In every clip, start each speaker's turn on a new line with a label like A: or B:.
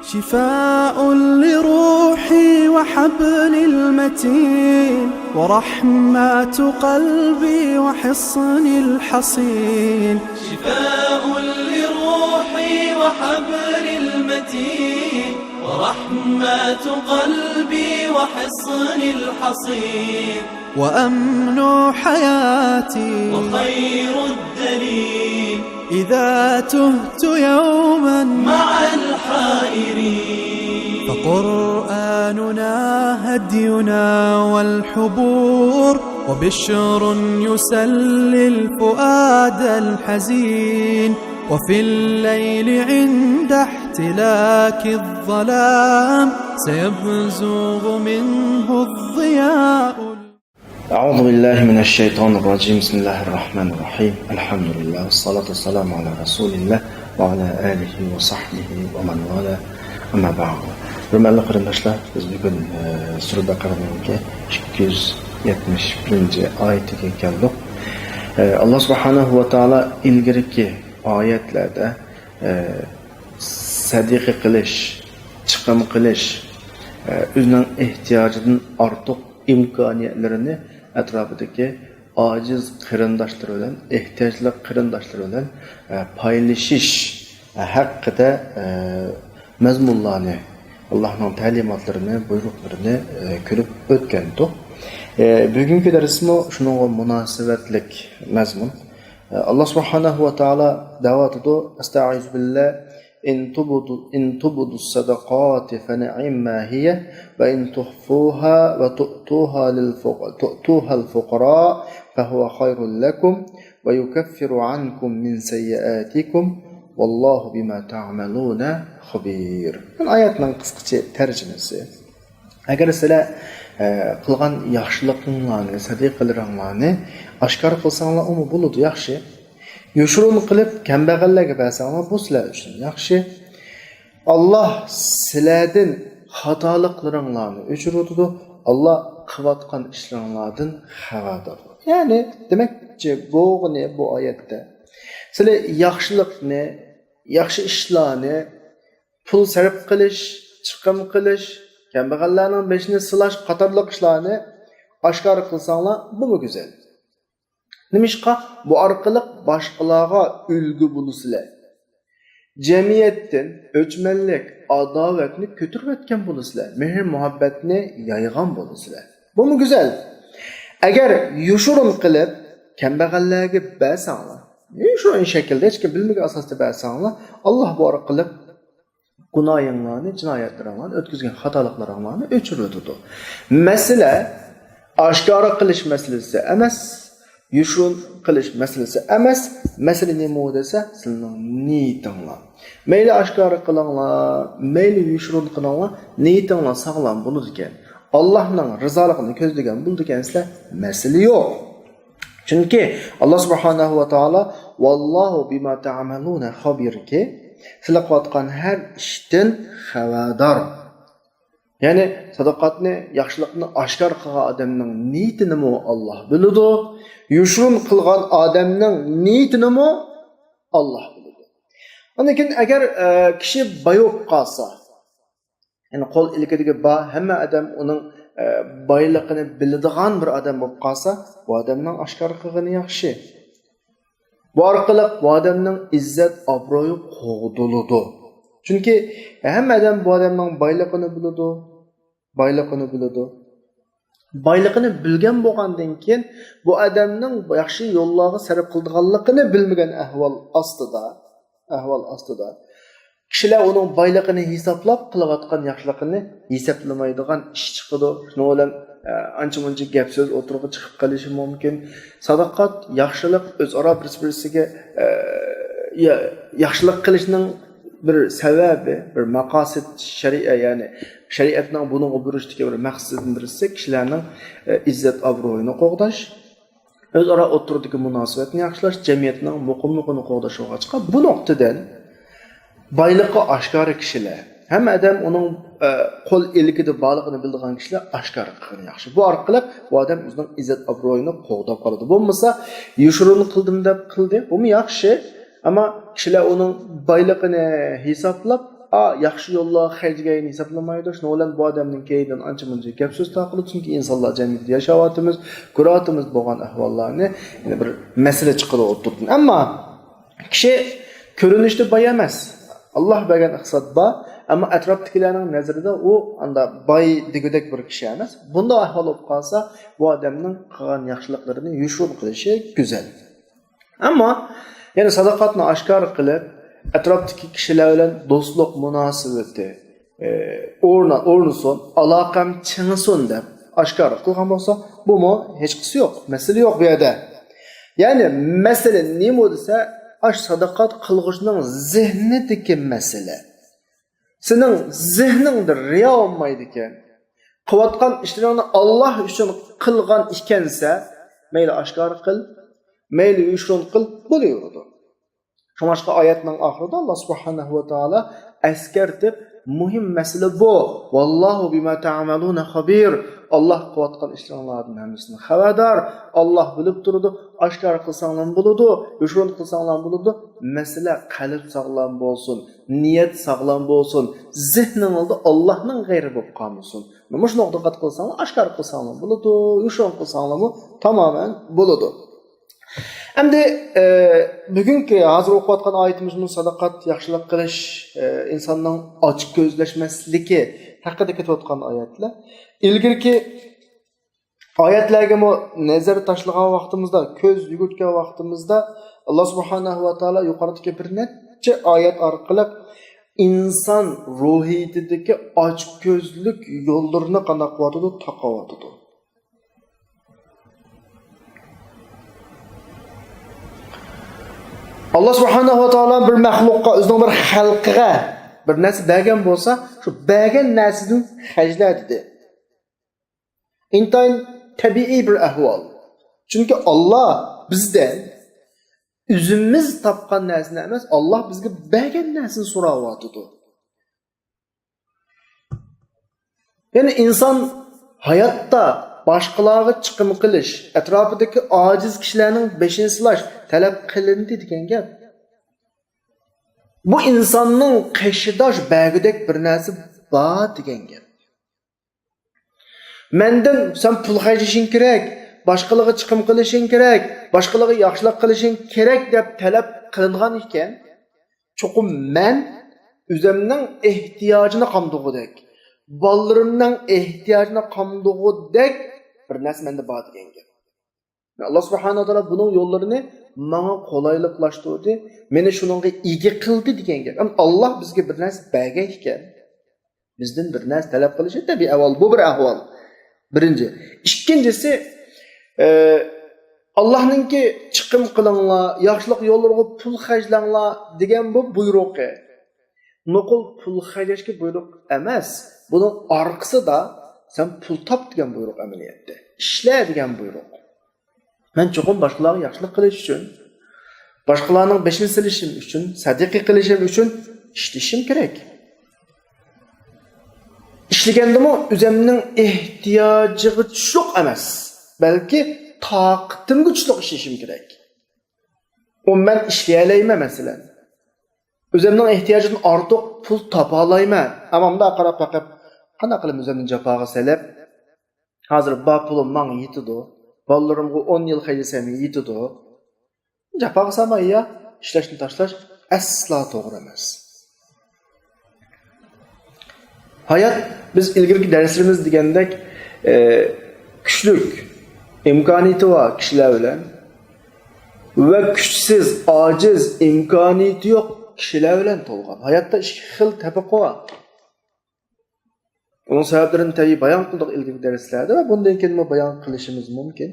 A: شفاء لروحي وحبل المتين ورحمة قلبي وحصن الحصين.
B: شفاء لروحي وحبل المتين ورحمة قلبي وحصن الحصين.
A: وأمن حياتي
B: وخير الدليل
A: إذا تهت يوما
B: مع الحائرين.
A: فقرآننا هدينا والحبور وبشر يسلي الفؤاد الحزين. وفي الليل عند احتلاك الظلام سيبزغ منه الضياء.
C: أعوذ بالله من الشيطان الرجيم. بسم الله الرحمن الرحيم. الحمد لله والصلاة والسلام على رسول الله وعلى آله وصحبه ومن والاه. Amma ba'du. Hürmetli kardeşler, biz bugün Sure Bakara'nın 271. ayetiga keldik. Allah subhanahu wa ta'ala ilgirki ayetlerde sadiqa qilish, chiqim qilish, o'zining ehtiyojdan ortiq imkoniyatlarini atrofidagi ojiz qarindoshlar bilan, ehtiyojli qarindoshlar bilan paylashish haqida mazmunlarni, Allohning ta'limotlarini, buyruqlarini ko'rib o'tgandik. Bugungi darsimiz shunga munosabatlik mazmun. Allah subhanahu wa ta'ala da'vatida astag'iz billah in tubudu sadaqati fa ni'ma hiya wa in tuhfuha wa tu'tuha al-fuqara fa huwa khayrun lakum wa yukaffiru ankum min sayyi'atikum vallohu bima ta'maluna xabir. Bu oyatning qisqacha tarjimasi. Agar sizlar qilgan yaxshiliklarni, sadiqalaringlarni oshkor qilsanglar, uni bo'ladi, yaxshi. Yoshirun qilib kambag'allarga bersanglar, bu sizlar uchun yaxshi. Alloh sizlardan xatoliklaringlarni o'chiradi. Alloh qilayotgan ishlaringlardan xabardor. Ya'ni demakchi, bu oyatda sizlar yaxshilikni, yaxshi ishlarni, pul sarf qilish, chiqim qilish, kambag'allarning beshini silash qatorliq ishlarni oshkor qilsanglar, bu go'zal. Nimishqa bu orqali boshqalarga ulgu bo'lasizlar. Jamiyatdan o'chmanlik, adovatni ko'tarib o'tgan bo'lasizlar. Mehr muhabbatni yaygan bo'lasizlar. Bu go'zal. Agar yushurun qilib kambag'allarga bersanglar, shu shaklda hech kim bilmagan asosda bersanglar, Alloh bu orqali gunohinglarni, jinoyatlaringlarni, o'tkazgan xatoliklaringlarni o'chiradi. Masala oshkora qilish masalasi emas, yushun qilish masalasi emas. Masala nima desa, sizning niyatinglar. Mayli oshkora qilinglar, mayli yushun qilinglar, niyatinglar sog'lom bo'ladi ekan. Allohning rizoligini ko'zlagan bo'ldigansizlar, masala yo'q. Chunki Alloh subhanahu va taolo vallohu bima ta'maluna xabirki, sizlar qilayotgan har ishdan xabardor. Ya'ni sadaqatni, yaxshilikni oshkor qilgan odamning niyatini Alloh biladi. Yushurun qilgan odamning niyatini Alloh biladi. Lekin agar kishi boyib qolsa, ya'ni qo'l ilkidagi hamma odam uning boyligini biladigan bir odam bo'lib qolsa, bu odamning oshkor qilgani yaxshi. Bu orqali bu odamning izzat, obro'yi qo'g'diladi. Chunki hamma odam bu odamning boyligini biladi, boyligini bilgan bo'lgandan keyin bu odamning yaxshi yo'llarga sarf qilganligini bilmagan ahvol ostida kishilar uning boyligini hisoblab qilayotgan yaxshiligini hisoblamaydigan ish chiqadi. Shuning bilan ancha-muncha gap so'z o'tirib chiqib qolishi mumkin. Sadaqat, yaxshilik o'zaro bir-biriga yaxshilik qilishning bir sababi, bir maqosid shariat, ya'ni shariatning buni burishdagi bir maqsadidan birisi kishilarning izzat, obro'yini qo'g'dash, o'zaro o'tirdagi munosabatni yaxshilash, jamiyatning muqimligini qo'g'dashga chiqib, bu nuqtadan boyliqqa oshkora kishilar, hamma odam uning qo'l ilkida borlig'ini biladigan kishilar oshkor qilgan yaxshi. Bu orqali bu odam o'zining izzat, obro'yini qo'g'dab qoladi. Bo'lmasa, yushurun qildim deb qildi, bu yaxshi. Ama kişiler onun baylıqını hesaplab yaxshi yo'llar hajgayni hisoblamaydi. Shuning bilan bu odamning keyindan ancha-muncha gap so'z taqilib, chunki insonlar jamiyatida yashayotimiz, ko'rayotimiz bo'lgan ahvollarni yana bir masala chiqarib o'tirdi. Ammo kishi ko'rinishda boy emas. Alloh bergan iqtisod bor, ammo atrofdagilarning nazarida u anda boy degudek bir kishi emas. Bunda ahvol bo'lib qolsa, bu odamning qilgan yaxshiliklarini yushur qilishi go'zal. Ammo yana sadoqatni oshkor qilib, atrofdagi kishilar bilan do'stlik munosabati o'rnasin, aloqam chingsin deb oshkor qilgan bo'lsa, bu hech qisi yo'q, masala yo'q bu yerda. Ya'ni masala nima desa, ash sadoqat qilg'ishning zehnidagi masala. Sening zehningda riyo olmaydi ekan. Qilayotgan ishlaringni Alloh uchun qilgan ekansa, mayli oshkor qil, mayli yushun qil, bo'laveradi. Shunga oyatning oxirida Alloh subhanahu va taolo askartib muhim masala bu. Vallohu bima ta'maluna xabir. Alloh qilayotgan ishlaringlardan hammasini xabardor. Alloh bilib turadi. Oshkor qilsanglar bo'ladi, yushun qilsanglar bo'ladi. Masala qalb sog'lom bo'lsin, niyat sog'lom bo'lsin, zehningizda Allohning g'ayri bo'lib qolmasin. Nima shuni diqqat qilsanglar, oshkor qilsanglar bo'ladi, yushun qilsanglar tamoman bo'ladi. Endi bugungi hozir o'qiyotgan oyatimizning sadoqat, yaxshilik qilish, insonning ochiq ko'zlashmasligi haqida ketayotgan oyatlar. Ilgirki oyatlarga nazar tashlagan vaqtimizda, ko'z yugurtgan vaqtimizda Alloh subhanahu va taolo yuqoridagi bir necha oyat orqali inson ruhiyatidagi ochiq ko'zlik yo'llarini qanday qilyotdi, taqovatdi. Allah subhanahu wa taolo bir mahluqqa, o'zining bir xalqiga bir narsa bergan bo'lsa, shu bergan narsadan hajla dedi. Intayin tabiiy bir ahvol. Chunki Alloh bizdan o'zimiz topgan narsani emas, Alloh bizga bergan narsani so'rayotdi. Ya'ni inson hayotda boshqalarga chiqim qilish, atrofidagi ojiz kishilarning beshini silash talab qilindi degan gap. Bu insonning qishidosh bagidek bir narsa bor degan gap. Mendan sen pul xarjlashing kerak, boshqalarga chiqim qilishing kerak, boshqalarga yaxshilik qilishing kerak deb talab qilingan ekan, cho'qim men o'zimning ehtiyojini qamdug'idek, bolarimning ehtiyojini qamdug'idek bir narsa menda bor degan gap. Allah subhanahu wa taolo buning yo'llarini menga qulayliqlashtirdi, meni shuningga ega qildi degan gap. Alloh bizga bir narsa bergan ekan, bizdan bir narsa talab qilishi tabiiy avval bu bir ahvol. Birinchi. Ikkinchisi, Allohningki chiqim qilinglar, yaxshilik yo'llarga pul xarjlanglar degan bu buyruqi. Nuqul pul xarjlashga buyruq emas. Buning orqasida sen pul top degan buyruq amaliyotda. Ishla degan buyruq. Men cho'qim boshqalarga yaxshilik qilish uchun, boshqalarning beshini silishim uchun, sadiqa qilishim uchun ishlashim kerak. İşligəndimi özümün ehtiyaciga tushliq emas, balki toqatimga tushliq ishlashim kerak. Men ishlay olayman masalan. Özümün ehtiyojidan ortiq pul topa olayman. Amamda qarab baqib, qana qilib o'zimni jafoga salib, hozir bu pulim menga yetidi. Bolalarimga 10 yil xajlasam yetidi. Jafoga samaya ishlashni tashlash aslo to'g'ri emas. Hayat biz ilgirki derslerimiz degandek kuchlik imkoniyati var kishilar bilan va kuchsiz, ojiz, imkoniyati yo'q kishilar bilan to'lgan. Hayotda ikki xil tabaqa bor. Bunun sabablarini tabii bayon qildik ilgirki darslarda va bundan keyin bayon qilishimiz mumkin.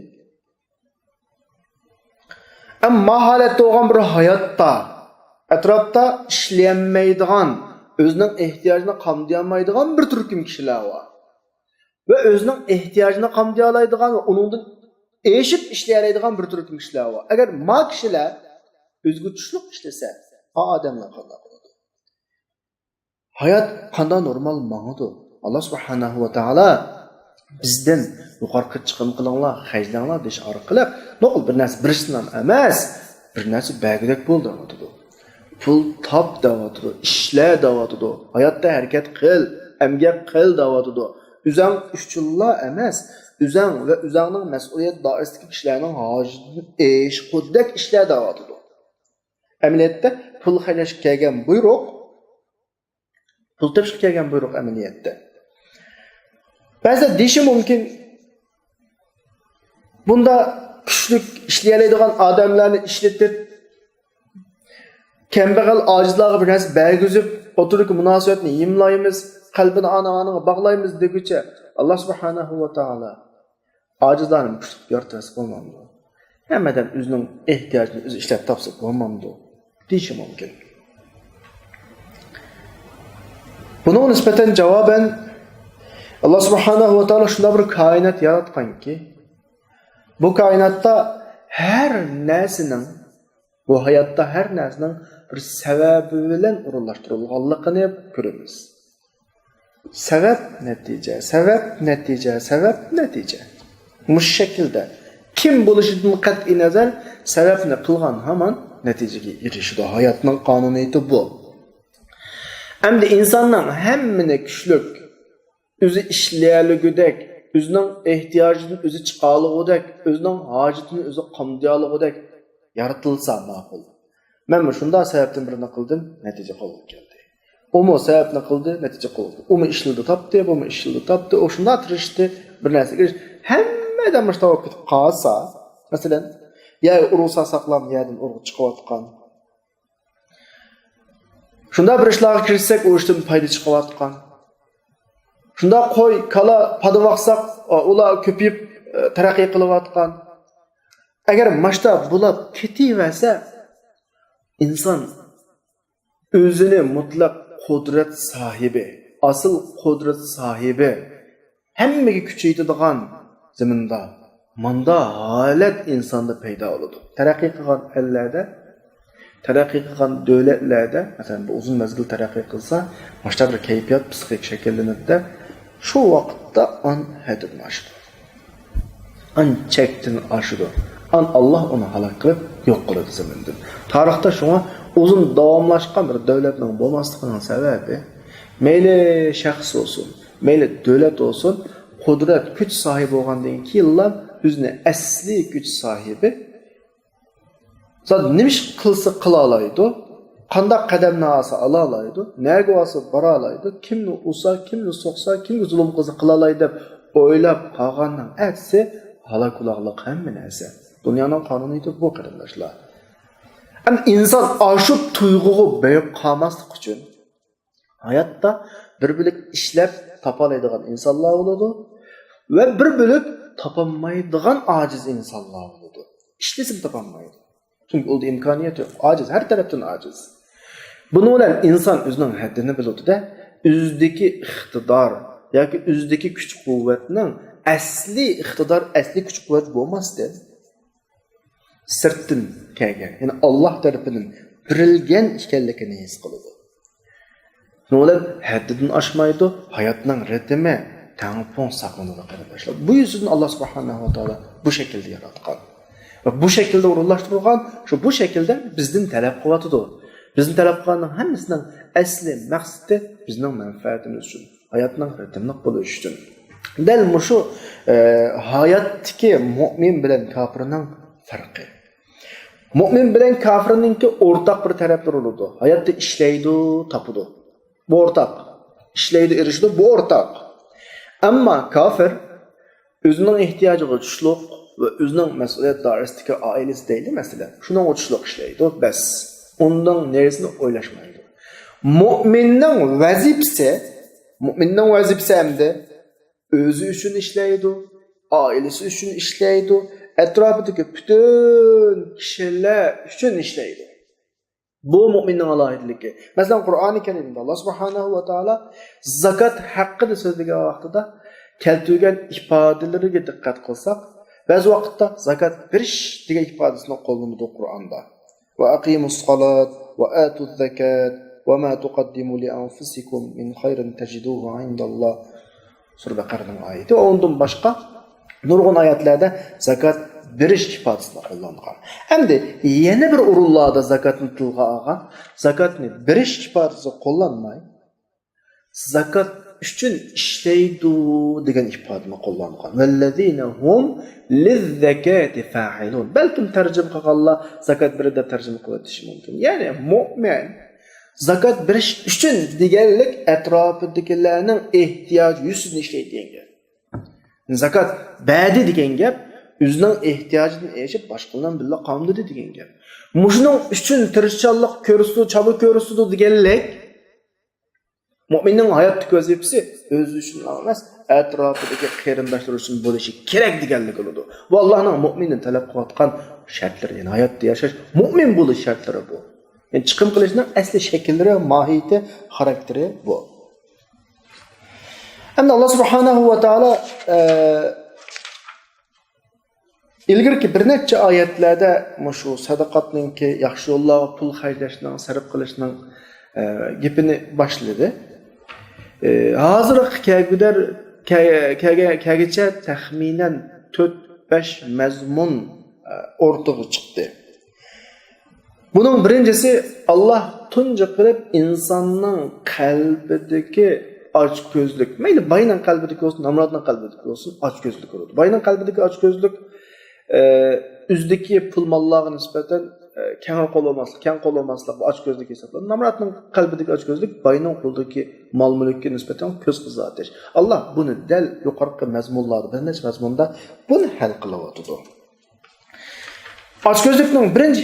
C: Ammo holatda bo'lgan bir hayotda atrofda ishlayolmaydigan, özünün ehtiyacını qamdayamaydigan bir turkum kishilar var. Ve özünün ehtiyacını qamdayalaydigan ve onundan eşit işleyelaydigan bir turkum kishilar var. Eğer ma kishilar özgü tushliq ishlasa, odamlar qanday qiladi? Hayot qanday normal mangadi? Allah subhanahu va taolo bizdan yuqorqi chiqim qilinglar, xajlanglar deyish orqali noqul bir narsa birishdan emas, bir narsa bagidek bo'ldi. pul top davatıdı, işle davatıdı, hayatta hareket kıl, emgek kıl davatıdı. Üzən üçülla emas, üzən və üzənin məsuliyyət dairəsidəki kişilərin hacını quddək işlər davatıdı. Əməliyyatda pul xərcləş gələn buyruq, pul təşkil gələn buyruq əməliyyatda. Bəzən deyişim mümkün, bunda güçlük işləyələydiğən adamlarını işletib, kembeğel acizlığa bir nəsə bərgüzüb, oturuq münasibətini imlayımız, qalbini ana-anıға bağlayımız degiçə, Allah subhanahu wa ta'ala acizlərini güçlük yartırası olmamdı. Həmədən özünün ehtiyacını özü işləb tapsıq olmamdı. Deyişim mümkün. Buna nispeten cevaben Allah subhanahu wa ta'ala şunda bir kainat yaratkan ki, bu kainatta her nesinin, bu hayatta her nesinin bir sebebi bilen urullaştırılğanlığını görürüz. Sebep netice, sebep netice, sebep netice. Bu şekilde kim buluşudun qat'i nazar sebebini kılgan hemen neticeye erişiyor. Hayatının kanuniyeti bu. Hem de insanların hemmine güçlük, özü işleyəligidək, özünün ehtiyacını özü çıxalıgidək, özünün hacetini özü qamdiyalığidək yaratılsa maqul. Mən şunda səbəbdən birini qıldım, nəticə qolub gəldi. O mu səbəbini qıldı, nəticə qolub. O mu işlildi tapdı, bu mu işlildi tapdı, o şunda atırışdı, bir nəsə girişdi. Həmmədən müştavab bitib qalsa, məsələn, ya urusa saqlam, yadan uruq çıxıb atqan. Şunda bir işlərə kirişsək, o işdən payda çıxıb atqan. Şunda qoy, kala, padı vaqsaq, ular köpüyüb tərəqqiy qılıb atqan. Əgər maçda bulab ketiversə, insan özünü mutlaq qudret sahibi, asıl qudret sahibi, həmməgi küçüydidiğən zimində, manda halət insanda peyda oludu. Tərəqqiy qılğan əllərdə, tərəqqi qılğan dövlətlərdə, məsələn, bu uzun məzgil tərəqqi qılsa, maçda bir keyfiyyət psixik şəkillənirdə, şu vaxtda an hədini aşıdır. An çəkdini aşıdır. An Allah onu halak qılıb, yox qılıdı zəmindir. Tarixdə şuna uzun davamlaşqan bir dövlətin olmasının səbəbi, meyli şəxs olsun, meyli dövlət olsun, qudret, güc sahibi olğandan ki, yıllar üzünə əsli güc sahibi, zaten nimiş kılsa kılalaydı, qandaq qədəmini asa alalaydı, nəyə olsa bara alaydı, kimni usa, kimni soqsa, kimni zulüm qılsa qılalaydı, oylab qalğandan ətsi, halak ulaqlıq həmmin əsə. Dünyanın qanunuydu bu qardaşlar. Ama insan aşı tuyğuğu böyük qalmaslık üçün, hayatda bir bölük işləb tapalaydıqan insanlar oldu ve bir bölük tapanmaydıqan aciz insanlar oldu. İşlesim tapanmaydı. Çünkü oldu imkaniyeti yok. Aciz. Her taraftan aciz. Bunu olan insan özünün həddini bilirdi de üzdeki iktidar ya ki üzdeki güç kuvvetinin əsli iktidar, əsli güç kuvvet olmazdı. Sırtın kelgen. Yani Allah tarafının birilgen işkellikini his kılıdı. Ne olan həddini aşmaydı, hayatının ritmi tampon saklanıdı arkadaşlar. Bu yüzden Allah subhanahu wa ta'ala bu şekilde yaratkan. Ve bu şekilde uğurlaştırılgan, bu şekilde bizden talep kuvvetıdır. Bizden talep kuvvetinin hemisinden əsli məqsidi bizden menfaatimiz üçün, hayatının ritmini buluş üçün. Del şu hayattaki mümin bilen kafirinin farkı. Mümin bilen kafirinin ki ortak bir taraflar olurdu. Hayatta işleydi, tapıdı. Bu ortak. İşleydi, erişdi, bu ortak. Ama kafir özünün ihtiyacı güçlük ve özünün mesuliyet dairesindeki ailesi değil mesela. Şundan uçluk işleydi, bes. Ondan neresini oylaşmaydı. Müminin vazifesi hem de özü üçün işleydi, ailesi üçün işleydi, etrafındaki bütün kişiler üçün işleydi. Bu müminin alayidligi. Mesela Kur'an-ı Kerim'de Allah subhanahu wa ta'ala zakat hakkını sözlüğe vaxtıda keltürgen ifadeleriga dikkat kılsak, bazı vakitte zakat veriş diye ifadesini kullanıldı Kur'an'da. Ve aqimus salat ve atuz zakat ve ma tuqaddimu li anfusikum min khayrin tajiduhu indallah. Sura Bakara'nın ayeti. Ve ondan başka nurgun ayetlerde zakat berish ifodasini qo'llangan. Endi yana bir o'rinlarda zakotni tilga olgan, zakotni berish ifodasi qo'llanmay, zakat uchun ishlaydi degan ifodani qo'llangan. Vallazina hum lizzakati fa'ilun. Balkim tarjima qilganlar zakat beri deb tarjima qilishi mumkin. Ya'ni mu'min zakat berish uchun deganlik atrofidagilarning ehtiyoji yuzini ishlaydi degan gap. Zakat badi degan gap o'zining ehtiyojidan erishib boshqalardan birga qamdidi degan gap. Mushuning uchun tirishchanlik ko'rsatdi, chaba ko'rsatdi deganlik mu'minning hayotdagi vazifasi o'zi uchun emas, atrofidagi qarindoshlar uchun bo'lishi kerak deganlik bo'ladi. Bu Allohning mu'minni talab qilayotgan shartlari, ya'ni hayotda yashash, mu'min bo'lish shartlari bu. Yani chiqim qilishning asli shakllari, mohiyati, xarakteri bu. Endi Alloh subhanahu va taolo ilgirki bir necha oyatlarda shu sadaqatninki yaxshi yo'llarga pul xarjlashning, sarf qilishning gapini boshladi. Hozir kagacha taxminan 4-5 mazmun o'rtaga chiqdi. Bunun birincisi Allah tunca qilib insonning qalbidagi ochko'zlik, mayli bayning qalbidagi olsun, namrodning qalbidagi olsun, ochko'zlik bo'ladi. Bayning qalbidagi ochko'zlik üzdeki pul mallarga nisbatan keng qo'llamaslik bu ochko'zlik hisoblanadi. Namrodning qalbidagi ochko'zlik bayning qo'ldagi mol-mulkka nisbatan ko'z qizatish. Allah buni dal yuqorqi mazmunlarda, bir necha mazmunda buni hal qilyapti. Ochko'zlikning birinchi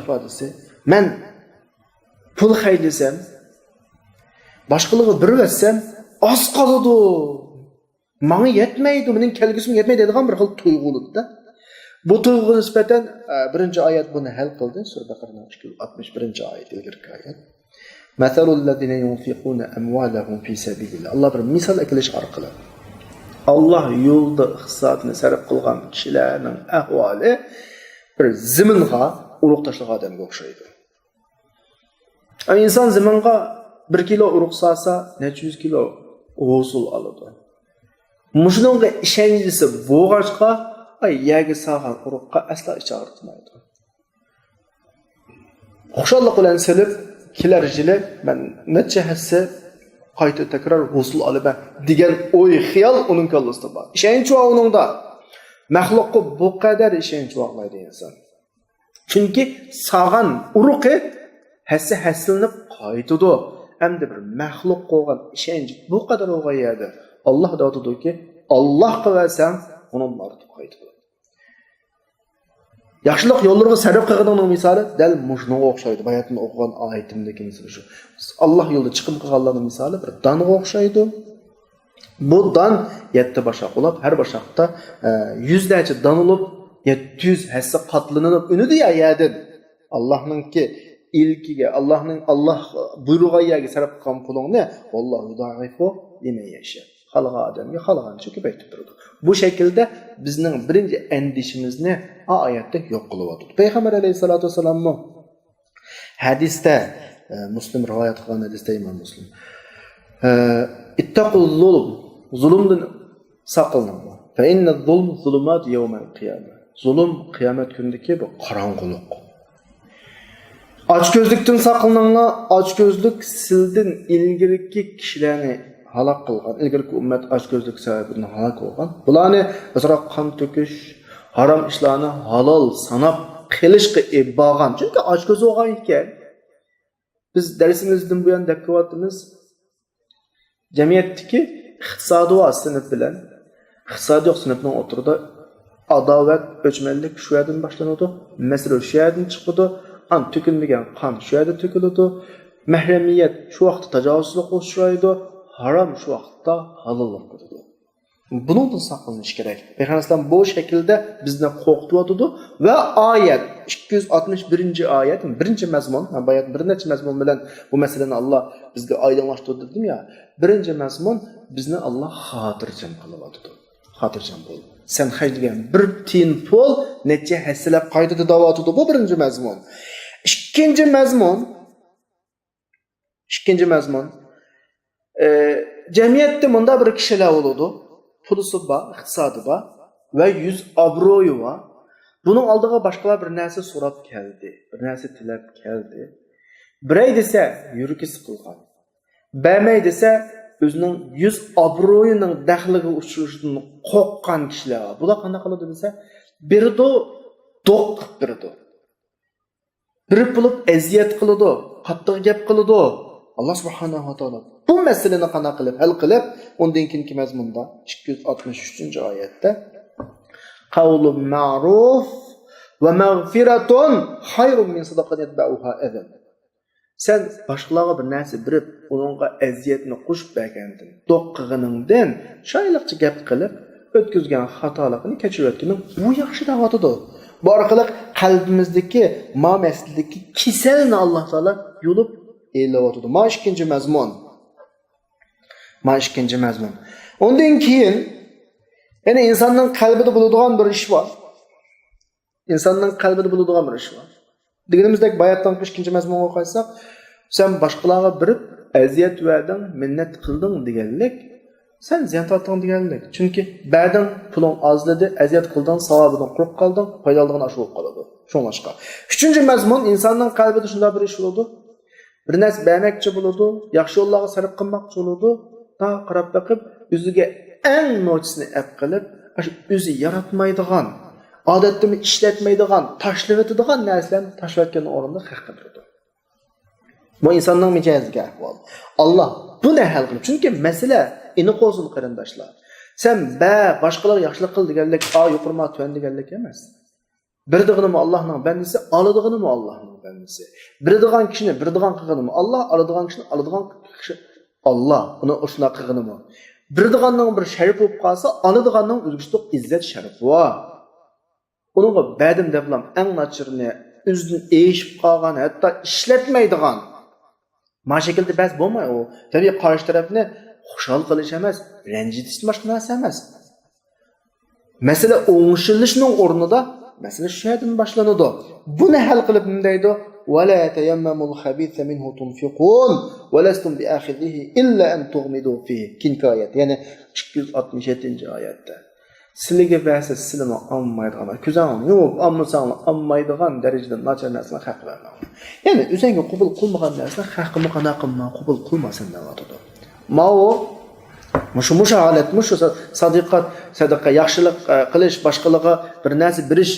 C: ifodasi men pul xaylisam, boshqalarga bir versam, oz qoladi. Menga yetmaydi, mening kelgusim yetmaydi degan bir xil tuyg'ulikda. Bu tuyg'uga nisbatan birinchi oyat buni hal qildi. Sura Baqaraning 61-oyat ilgirki oyat. Masalul ladina yunfiquna amwalahum fi sabilillah. Allah bir misol keltirish orqali Allah yo'lda hisobini sarf qilgan kishilarning ahvoli bir ziminga uruq tashlagan odamga o'xshaydi. İnson ziminga 1 kilo uruq salsa, necha yuz kilo hosil oladi. Mushunga ishonchisi bo'g'achqa, yagi salgan uruqqa asla ich og'ritmaydi. Xushallik bilan silib kelar yili men necha hassa qayta takrar hosil olaman degan o'y xiyol uning kallasida bor. Ishonch va uningda maxluqqa bu qadar ishonch vaqlaydi inson. Chunki sağan uruqi hassilnib qaytadi. Hamda bir maxluq qo'ygan ishonch bu qadar o'g'ayadi. Allah da aytadiki, Allah qilsang uni ortib qaytadi. Yaxshilik yo'llariga sarf qilganning misoli dal mushunga o'xshaydi. Bayatni o'qigan oyatimdagi misol shu. Allah yo'lida chiqim qilganlarning misoli bir donga o'xshaydi. Bu don 7 boshaq bo'lib, har boshaqda 100 dacha don bo'lib, 700 hassa qatlanib unidi yayadi. Allohningki ilkiga, Allah buyrug'iga sarf qilgan pulingni vallohu da'ifu liman yasha. Xalq odamga xalqancha ko'paytirib turadi. Bu shaklda bizning birinchi andishimizni oyatda yo'q qilyapti. Payg'ambar alayhisolatu vasallam hadisda Muslim rivoyat qilgan hadisda Imom Muslim ittaqul zulm, zulmdan saqlaning. Fa inna zulm zulumat yawmal qiyamah. Zulm qiyomat kunidagi bu qorong'ulik. Ochko'zlikdan saqlaninglar. Ochko'zlik sizdan ilgirki kishilarni halak qilgan, ilgirki ummat ochko'zlik sababidan halak bo'lgan. Bularni o'zaro qon to'kish, harom ishlarni halol sanab qilishga bo'lgan. Chunki ochko'z bo'lgan ekan. Biz darsimizdan bu yana daqqivatimiz jamiyatdagi iqtisodiy sinf bilan iqtisodiy sinfning o'tirida adovat, o'chmanlik shu yerdan boshlanadi. Masala shu yerdan chiqadi. An to'kilmagan qon shu yerda to'kiladi. Mahramiyat shu vaqtda tajovuzlik qo'shiladi. Haram şu vaqtda halollik bo'ladi. Bundan saqlanish kerak. Payg'ambar bu shaklda bizni qo'rqitib va oyat 261-oyat, birinchi mazmun, men bayat bir necha mazmun bilan bu masalani Alloh bizga oydinlashtirdi dedim ya. Birinchi mazmun bizni Alloh xotirjam qilyapti. Xotirjam bo'l. Sen xaydigan bir tiyin pul necha hasilab qaytadi da'vatdi. Bu birinchi mazmun. Ikkinchi mazmun jamiyatda bunda bir kishilar bo'ladi. Pulusi bor, iqtisodi bor. ve yüz obro'yi var. Bunun aldığı başkalar bir narsa so'rab keldi, bir narsa tilab keldi. Birey desa yuragi siqilgan. Bermay desa o'zining yüz obro'yining daxliga uchrashishdan qo'rqqan kishilar. Bular qanday qiladi desa, birido do'q qilib beradi. Biri bo'lib aziyat qiladi, qattiq gap qiladi. Allah subhanahu va taolo bu masalani qanday qilib hal qilib, undan keyingi mazmunda 263-oyatda qavlun ma'ruf va mag'firatun hayrun min sadaqatin yatba'uha adan. Sen boshqalarga bir narsa berib, uningga aziyatni qo'shib bergandin, do'q qilganingdan shoyliqcha gap qilib, o'tkazgan xatoligini kechirayotganing bu yaxshi da'votidir. Bu orqali qalbimizdagi ma'masdagi kasalni Alloh taolo yulib elayotdi. Ma ikkinchi mazmun. Undan keyin yana insonning qalbida bo'ladigan bir ish bor. Deganimizdek bayatdan ikkinchi mazmunga qo'ysak, sen boshqalarga berib aziyat verding, minnat qilding deganlik, sen ziyon tortding deganlik. Chunki ba'dan puling ozladi, aziyat qilding, savobidan quruq qolding, foydalig'ini oshib qoladi. Shunlashqa. Uchinchi mazmun insonning qalbida shunday bir ish bo'ladi. Bir narsa bermoqchi bo'ladi, yaxshi yo'llarga sarf qilmoqchi bo'ladi, ta qarab boqib, o'ziga eng no'chisini ap qilib, o'zi yaratmaydigan, odatda ishlatmaydigan, tashlab o'tadigan narsalarni tashlayotgan o'rinda haq qiladi. Bu insonning mijoziga ahvol. Alloh buni hal qilib, chunki masala aniq bo'lsin qarindoshlar. Sen boshqalar yaxshilik qil deganlik, yuqirma tuan deganlik emas. Birdig'inimi Allohning bandasi, oladiganimi Allohning bandasi. Birdigan kishini birdigan qilganimi Allah, oladigan kishini oladigan kishi Allah. Uni o'shuna qilganimi. Birdiganning bir sharif bo'lib qolsa, oladiganning o'zgacha izzat sharaf bor. Uningga ba'dim deblam eng nachirini o'zidan eshib qolgan, hatto ishlatmaydigan. Ma shaklda bas bo'lmay u. Tabiiy qarshi tarafni xushal qilish emas, ranjitish boshqa narsa emas. Masala o'ngishilishning o'rnida masala shu yerdan boshlanadi. Buni hal qilib nima deydi? ولا يتيمموا الخبيث منه تنفقون ولستم بآخذه إلا أن تغمضوا فيه. Kinayat. Yani 267-oyatda. Sizlarga bersa sizlarni olmaydigan, ko'zingni yumib olmasanglar olmaydigan darajada nachar narsani haq bermang. Ya'ni o'zingga qabul qilmagan narsani haqqini qanday qilmang, qabul qilmasin deyotdi. Mao mushu holat, mushu sadiqat, sadaqa, yaxshilik qilish, boshqalarga bir narsa berish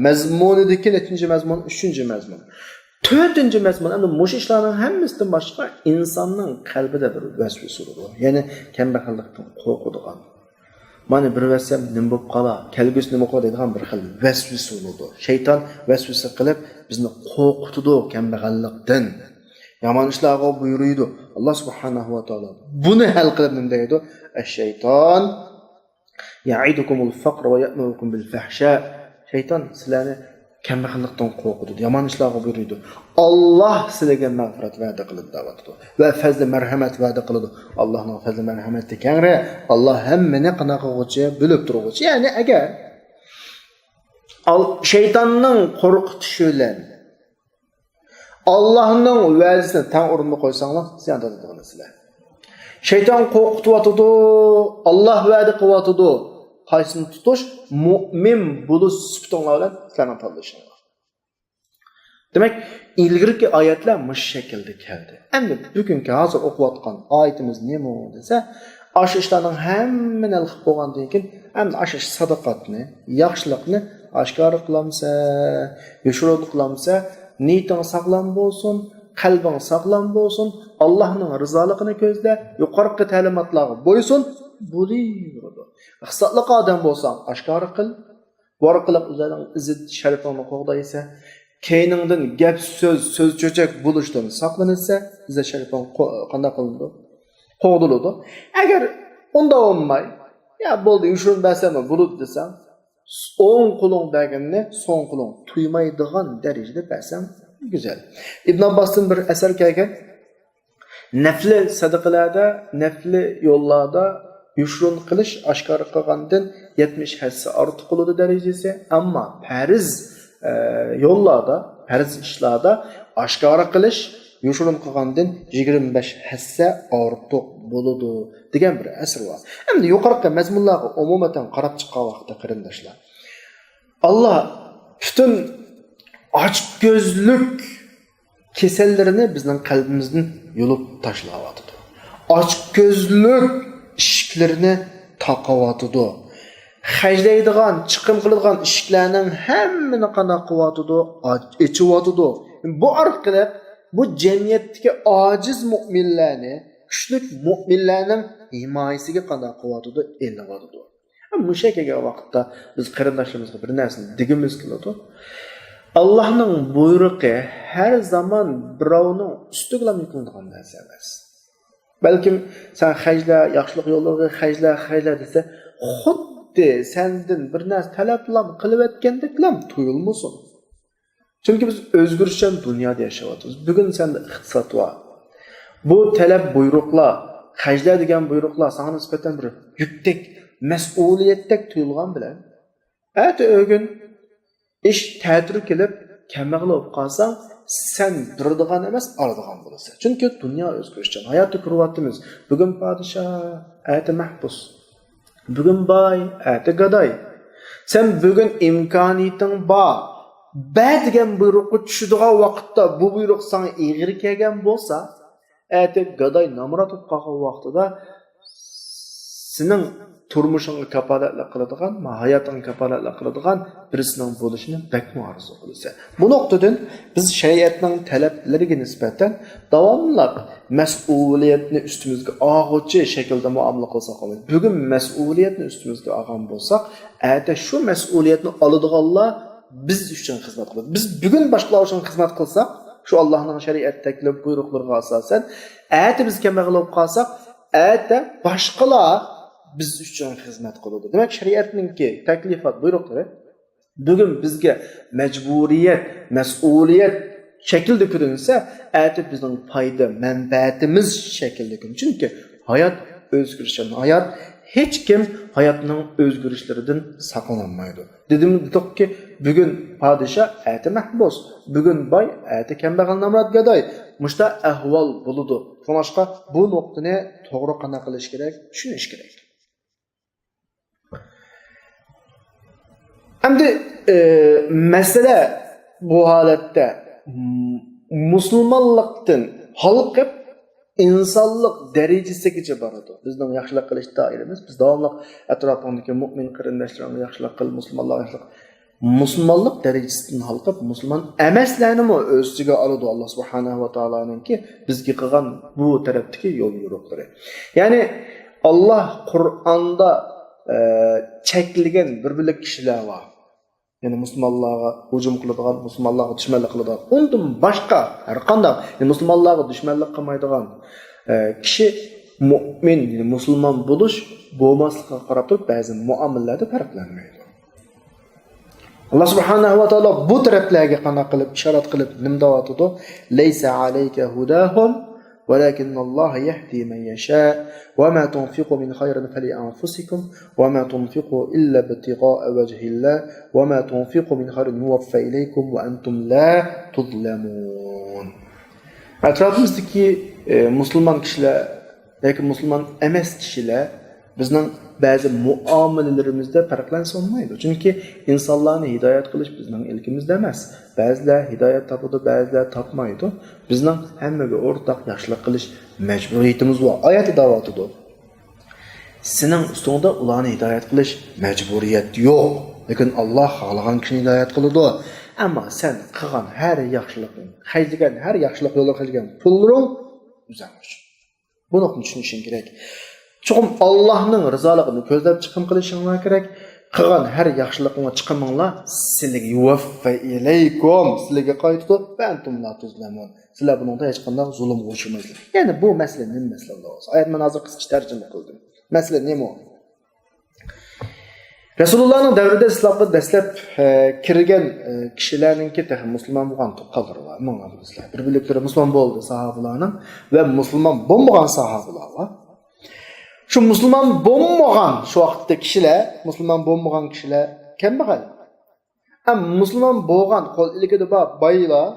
C: mazmunidagi 3-mazmun, 3-mazmun. 4-mazmun, endi mushu ishlarning hammasidan boshqa insonning qalbida bir vasvasa bor. Ya'ni kambag'allikdan qo'rqadigan. Mana bir vasvasa nima bo'lib qola, kelgusi nima qiladi degan bir xil vasvasa bo'ladi. Shayton vasvasa qilib bizni qo'rqitadi kambag'allikdan. Yomon ishlarga buyuruydi. Alloh subhanahu va taolo buni hal qilib nima deydi? Ash-shayton ya'idukumul faqr va ya'murukum bil fahsha. Shayton sizlarni kambag'allikdan qo'rqitadi, yomon ishlarga buyuruydi. Alloh sizlarga mag'firat va'da qilib da'vatdi va fazl marhamat va'da qiladi. Allohning fazl marhamati kengri. Alloh hammani qanaqa qiluvchi, bilib turuvchi. Ya'ni agar shaytonning qo'rqitishi bilan Allah'ның vəzisini tən orunda qoysanglar, ziyan tadadığınızlar. Şeytan qo'rqityotidi, Allah vədi qilyotidi. Qaysini tutuş, mu'min buluş sifatinglar bilan sizlarni tanlashinglar. Demak, ilgirki oyatlar mush shaklda keldi. Endi bugungi hozir o'qiyotgan oyatimiz nima desa, ash ishlarning hammani qilib bo'lgandan keyin, endi ash sadaqatni, yaxshilikni oshkor qilamsa, yo'shirib qilamsa, niyeting saqlam bo'lsin, qalbing saqlam bo'lsin, Allohning rizoligini ko'zla, yuqorqi ta'limotlarga bo'ysun, bo'laveradi. Hisobli odam bo'lsang, oshkor qil, vorqiliq o'zining izzat sharafini qo'g'daysa, keyningdan gap so'z cho'chak bo'lishdan saqlansa, izzat sharafini qanday qilindi? Qo'g'diladi. Agar unda olmay, ya bo'ldi, yushurib basama bulut desam, o'ng qo'ling berganni so'ng qo'ling tuymaydigan darajada bersam güzel. Ibn Abbosdan bir asar kelgan. Nafli sadaqalarda, nafli yo'llarda yushrun qilish oshkor qilgandan 70 hassa ortiq bo'ladi darajasi, ammo farz yo'llarda, farz ishlarda oshkor qilish yoshurun qilgandan 25 hassa ortiq bo'ladi degan bir asr bor. Endi yuqorqi mazmunlarga umumatan qarab chiqqan vaqtda qarindoshlar. Allah bütün açık gözlük kesellerini bizden kalbimizden yolup taşlavatıdı. Açık gözlük işiklerini takavatıdı. Haclaydıgan, çıkım kılıdığan işiklerinin hemmini kana kıvatıdı, içivatıdı. Bu arqılı bu cemiyetteki aciz müminlerini, güçlük müminlerinin himayesiga kana kıvatıdı, elavatıdı. Bu şekilde vakitte biz qarindoshimizga bir narsani digimiz keladi. Allohning buyrug'i her zaman birovning ustiga yuklanadigan narsa emas. Balkim sen hajla, yaxshilik yo'llariga hajla desa, xuddi sendan bir narsa talablam qilib etgandeklam tuyulmasin. Chunki biz o'zgarishchan dunyoda yashayapmiz. Bugun senda iqtisod bor. Bu talab buyruqlar, hajla degan buyruqlar sana nisbatan bir yukdek mas'uliyetdek tuyulgan bilan ögün iş ta'tir kelib kambag'al bo'lib qolsang sen duradigan emas oladigan bo'lasan. Chunki dunyo o'zgarishchan, hayotda ko'ryapmiz. Bugun podshoh, ati mahbus. Bugun boy, ati gadoy. Sen bugun imkoniyating bor. Degan buyruqqa tushadigan vaqtda bu buyruq sana ig'ir kelgan bo'lsa, ati gadoy nomrod bo'lib qolgan vaqtida sening turmushingga kapolatlik qiladigan, hayotingga kapolatlik qiladigan birisining bo'lishini bakmo orzu qilsa. Bu nuqtadan biz shariatning talablariga nisbatan davomli mas'uliyatni ustimizga og'uvchi shaklda muomala qilsak bo'ladi. Bugun mas'uliyatni ustimizga olgan bo'lsak, ayta shu mas'uliyatni oladiganlar biz uchun xizmat qiladi. Biz bugun boshqalar uchun xizmat qilsak, shu Allohning shariatdagi buyruqlariga asosan, ayta biz kambag'al bo'lib qolsak, ayta boshqalar biz uchun xizmat qiladi. Demak, shariatningki taklifat buyruqlari bugun bizga majburiyat, mas'uliyat shaklda ko'rinsa, aytib bizning foyda, manfaatimiz shaklda ko'rin. Chunki hayot o'zgarishchan, hayot hech kim hayotning o'zgarishlaridan saqlanmaydi. Dedimki, bugun podshoh, aytib mahbus, bugun boy, aytib kambag'al nomrod gadoy. Mushta ahvol bo'ladi. Shuningga bu nuqtani to'g'ri qana qilish kerak, tushunish kerak. Endi mesele bu holatda musulmonlikdan halqib insonlik darajasigacha boradi. Bizning yaxshilik qilish doiramiz, biz davomli atrofimdagi mu'min qarindoshlarga yaxshilik qil, musulmonlarga yaxshilik. Musulmonlik darajasidan halqib musulmon emaslarni o'z ichiga oladi Alloh subhanahu va taoloninki bizga qilgan bu tarafdagi yo'l yo'riqlari. Ya'ni Alloh Qur'onda çekilgen bir kişiler var. Yani Müslümanlığa hücum kıladigan, Müslümanlığa düşmanlık kıladigan. Ondan başka her qanday Müslümanlığa düşmanlık qilmaydigan kişi mümin, yani Müslüman buluş, bo'lmaslikka qarab turib ba'zi muomallarda farqlanmaydi. Allah subhanahu va taolo bu taraflarga qana qilib ishorat qilib nima deyotdi? Laysa alayka hudahum ولكن الله يهدي من يشاء وما تنفقوا من خير فلأنفسكم وما تنفقوا إلا ابتغاء وجه الله وما تنفقوا من خير يوفى إليكم وأنتم لا تظلمون. Etrafımızdaki Müslüman kişiler, belki Müslüman emes kişiler bizning bazı muomalalarimizda farqlansa olmaydi. Çünkü insanlarni hidayet qilish bizning ilkimizda emas. Ba'zilar hidayet topadi, ba'zilar topmaydi. Bizning hammaga o'rtaq yaxshilik qilish majburiyatimiz bor. Oyat da'votidir. Sening ustingda ularni hidayet qilish majburiyat yo'q. Lekin Alloh xohlagan kishini hidayet qiladi. Ammo sen qilgan har yaxshilikni, haydigan har yaxshilik yo'lga qilgan pulning uzamish. Buni tushunishing kerak. Çoğum Allah'ın rızalıqını közləb çıxım qilishinglar kerak. Qilgan har yaxshilikni chiqiminglar sizlarga yuvaffa ilaykum, sizlarga qaytadi va antum la tuzlamun. Sizlar buningda hech qanday zulm qilishmaysiz. Ya'ni bu masala nima masala bo'lsa. Oyat men hozir qisqa tarjima qildim. Masala nima? Rasulullohning davrida islomga dastlab kirgan kishilarningki musulmon bo'lgan to'qqilar bor. Mana bizlar bir-birlari musulmon bo'ldi sahobalarning va musulmon bo'lmagan sahobalar bor. Şu Müslüman bo'lmagan şu vaqtda kişiler, Müslüman bo'lmagan kişiler kambag'al. Am Müslüman bo'lgan qo'l ilgida bor boylar,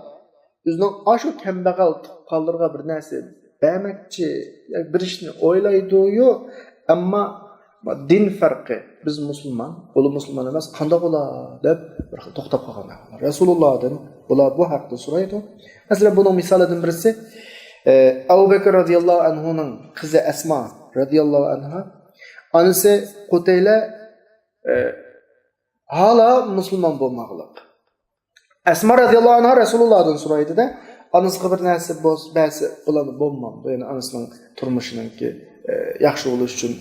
C: o'zining ashu kambag'al tuqqanlarga bir narsa bermoqchi, bir ishni o'ylaydi-yu, ammo din farqi. Biz musulmon, ular musulmon emas, qanday bo'ladi deb bir xil to'xtab qolganlar. Rasulullohdan ular bu haqda so'raydi. Masalan, buning misolidan birisi Abu Bakr radhiyallohu anhuning qizi Asma radhiyallohu anha, anisi Qutayla hala musulmon bo'lmoqliq. Asma radhiyallohu anha Rasulullohdan so'raydi-da, anisiga bir narsa bo'lsa, ularni bo'lmamdi. Ya'ni anisining turmushiningki yaxshi bo'lish uchun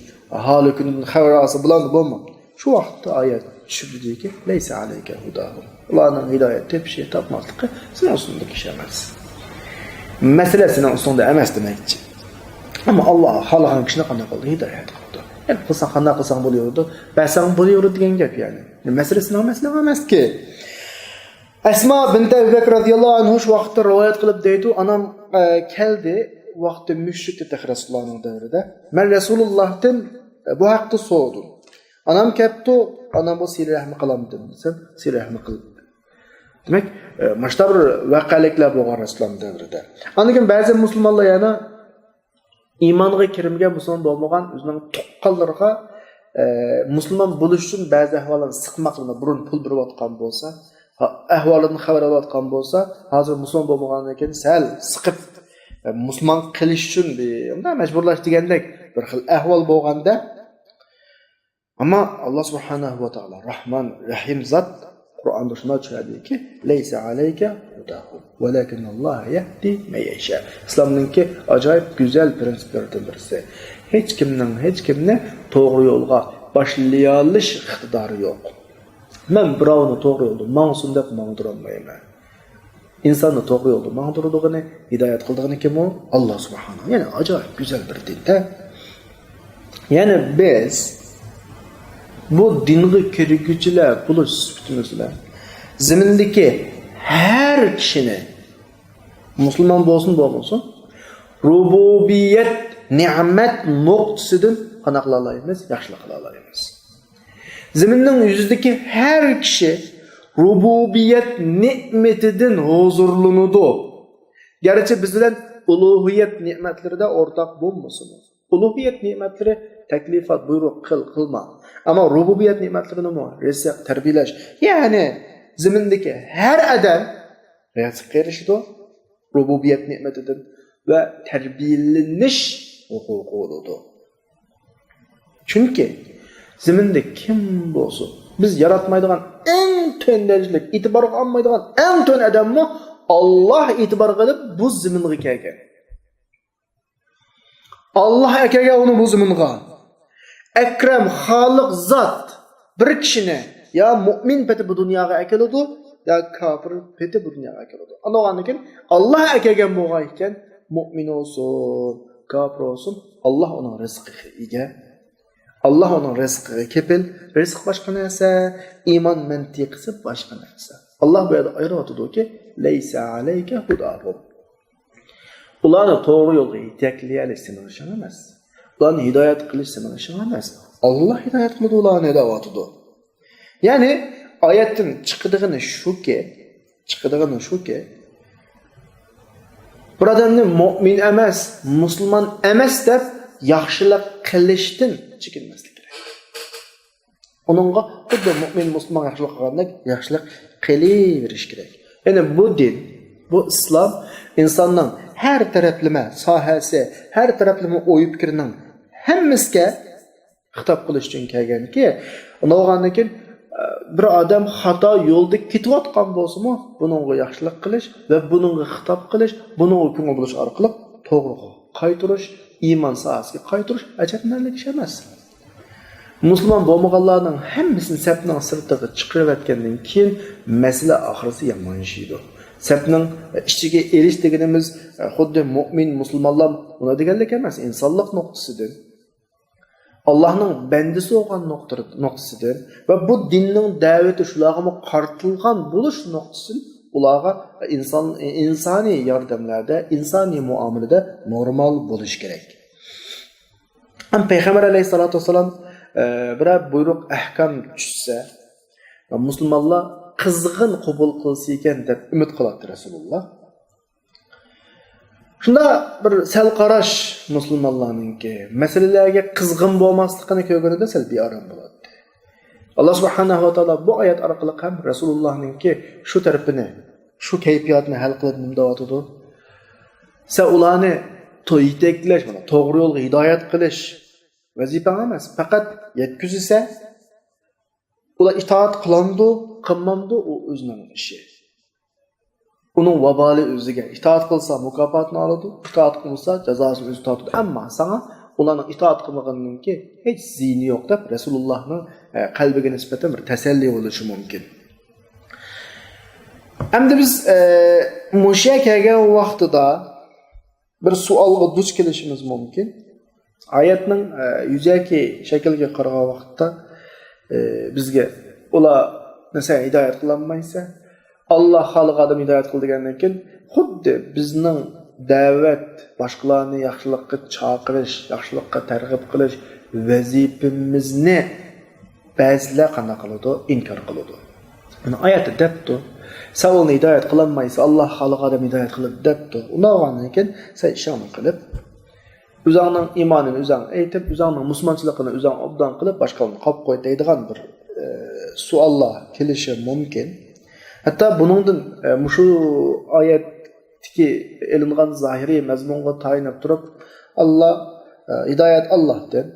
C: hali kundan xabar olsa bularni bo'lmamdi. Shu vaqtda oyat tushibdiki, "Laysa alayka hudahum." Ularning hidoyat tepishi, topmoqligi sizning ustingizda ish emas. Masala sizning ustingizda emas demakchi. Ammo Alloh xohlagan kishini qanday qildi? Hidoyat qildi. Yani qilsang qanday qilsang bo'laverdi, basang bo'laverdi degan gap yani. Masala sizning emas-ki. Asma bint Abu Bakr radhiyallohu anhu shu vaqtda rivoyat qilib deydi, anam keldi vaqtda mushrik edi Rasulullohning davrida. Men Rasulullohdan bu haqda so'radim. Anam kelibdi, anam bu sirri rahmi qilamdim desam, sirri rahmi qildi. Demak, mashta bir vaqaliklar bo'lgan Rasulullohning davrida. Anikin ba'zi musulmonlar yana iymonga kirmagan musulmon bo'lmagan o'zining tuqqanlarga musulmon bo'lish uchun ba'zi ahvollarni siqmoqlarni burun pul berayotgan bo'lsa, ahvolini xabar olayotgan bo'lsa, hozir musulmon bo'lmagandan keyin sal siqib musulmon qilish uchun unda majburlash degandek bir xil ahvol bo'lganda, ammo Alloh subhanahu va taolo Rahman Rahim zot Qur'onda shuni aytadiki, "Laysa alayka hudahum, walakinalloh yahdi man yasha." Islomningki ajoyib go'zal prinsiplardan birisi. Hech kimni to'g'ri yo'lga boshlay olish iqtidori yo'q. Men birovni to'g'ri yo'lda ma'sum deb ma'ndira olmayman. İnsonni to'g'ri yo'lda ma'ndirdigini, hidoyat qildigini kim u? Alloh subhanahu. Ya'ni ajoyib go'zal bir din-da. Ya'ni biz bu dinga kirguvchilar bo'lish sifatimizda zimindagi har kishini musulmon bo'lsin, rububiyat ne'mat nuqtasidan qana qila olamiz, yaxshilik qila olamiz. Ziminning yuzidagi har kishi rububiyat ne'matidan huzurlanadi. Garchi biz bilan ulug'iyat ne'matlarida o'rtoq bo'lmasin. Ulug'iyat ne'matlari taklifat, buyruq qilma. Ammo rububiyat ne'matlari nima? Rizq, tarbiyalash. Ya'ni zimindagi har odam rizq erishadi rububiyat ne'matidan va tarbiyalanish huquqi bo'ladi. Chunki ziminda kim bo'lsin, biz yaratmaydigan eng tendajlik, e'tiborga olmaydigan eng to'n odamni Alloh e'tibor qilib bu ziminga kelgan. Alloh akaga uni bu ziminga akram xoliq zot bir kishini ya mu'min peti bu dunyoga akeladi, ya kafir peti bu dunyoga akeladi. Anaqandan keyin Alloh akaga bo'lgan ekan, mu'min olsun, kafir olsun, Alloh uning rizqiga ega. Allah onun rizqiga kepil, rizq boshqa narsa, iymon mantiqisi boshqa narsa. Allah bu yerda aytayotdi-ki, "Laysa alayka hudahum." Ularni to'g'ri yo'lga yetaklash sening ishing emas. Ularni hidoyat qilish sening ishing emas. Alloh hidoyat qiladi ularni deyotdi. Ya'ni oyatdan chiqadigani shuki, bir odamni mu'min emas, musulmon emas deb yaxshilik qilishdan chekinmaslik kerak. Uningga xuddi mu'min musulmon yaxshilik qilgandek yaxshilik qilaverish kerak. Ya'ni bu din, bu islom insonning har taraflama sohasi, har taraflama o'y fikrining hammasiga xitob qilish uchun kelganki, uningdan keyin bir odam xato yo'lda ketayotgan bo'lsa-mu, buningga yaxshilik qilish va buningga xitob qilish, buningga ko'ngil bo'lish orqali to'g'riga qaytarish, iymon sohasiga qaytarish ajablanarli ish emas. Musulmon bo'lmaganlarning hammasini sapning sirtiga chiqarayotgandan keyin masala oxirisi yomonlashadi. Sapning ichiga erish deganimiz xuddi mu'min musulmonlar uni deganlik emas, insonlik nuqtasidan. Allohning bandasi bo'lgan nuqtasidan va bu dinning da'vati shularga qartilgan bo'lish nuqtasidan ularga insoniy yordamlarda, insoniy muomalada normal bo'lish kerak. Ham payg'ambar alayhisolatu vasallam bir buyruq ahkam tushsa va musulmonlar qizg'in qabul qilsa ekan deb umid qiladi Rasululloh. Şunda bir sel qarash musulmonlarninki masalalarga qizg'in bo'lmasligini ko'rganida sal bearam bo'ladi. Alloh subhanahu va taolo bu oyat orqali ham Rasulullohninki shu tarafini, shu kayfiyatni hal qilib mundayotdi. Sen ularni yeteklash, to'g'ri yo'lga hidoyat qilish vazifa emas, faqat yetkazsa ular itoat qilandi, qilmamdi, u o'zining ishi. Uning vabali o'ziga. Itoat qilsa mukofotni oladi, itoat qilmasa jazosini o'zi tortadi. Ammo sana ularning itoat qilmaganininki hech ziyni yo'q deb Rasulullohning qalbiga nisbatan bir tasalli bo'lishi mumkin. Endi biz musha kelgan vaqtida bir savolga duch kelishimiz mumkin. Oyatning yuzaki shakliga qaragan vaqtda bizga ular nasay hidoyat qilinmaysa, Allah xalq adam hidoyat qildi degandan keyin xuddi bizning da'vat, boshqalarni yaxshilikka chaqirish, yaxshilikka targ'ib qilish vazifamizni ba'zilar qanday qiladi? Inkor qiladi. Buni oyatda debdi. Savolni hidoyat qilinmaysa, Allah xalq adam hidoyat qilib debdi. Undan keyin sen ishon qilib, o'zingning iymonini o'zing aytib, o'zingning musulmonchiligini o'zing obdan qilib, boshqalarni qolib qo'y deydigan bir savollar kelishi mumkin. Hatta buningdan shu oyatdagi elingan zahiriy mazmunga tayinib turib, Allah hidoyat Allohdan.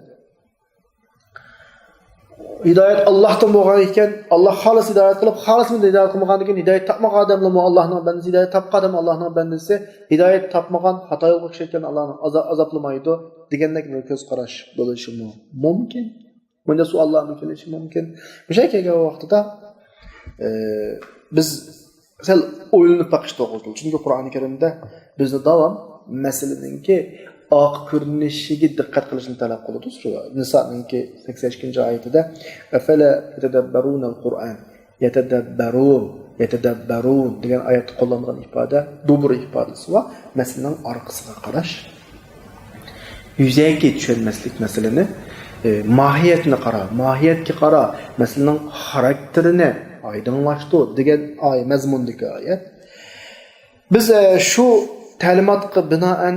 C: Hidoyat Allohdan bo'lgan ekan, Alloh xolis hidoyat qilib, xolisni hidoyat qilmagandan keyin hidoyat topmagan odamlar Allohning bandasi, hidoyat topgan odam Allohning bandasi, hidoyat topmagan, xato yo'lga ketgan Allohni azoblamaydi degandek bir ko'z qarash bo'lishi mumkin. Bunda savollarni kelishi mumkin. O'sha kelgan vaqtida biz sel o'yinni paqishda o'qildi. Chunki Qur'oni Karimda bizni davom masalaninki oq ko'rinishiga diqqat qilishni talab qiladi. Sura Niso'ninki 82-oyatida afala yatadabbaruna al-Qur'an yatadabbarun degan oyatda qo'llangan ifoda dubur ifodasi va masalaning orqasiga qarash. Yuzaki tushunmaslik masalani mohiyatni qara, mohiyatga qara, masalaning xarakterini aydınlaştı degan mazmundagi oyat. Biz shu ta'limotga binoan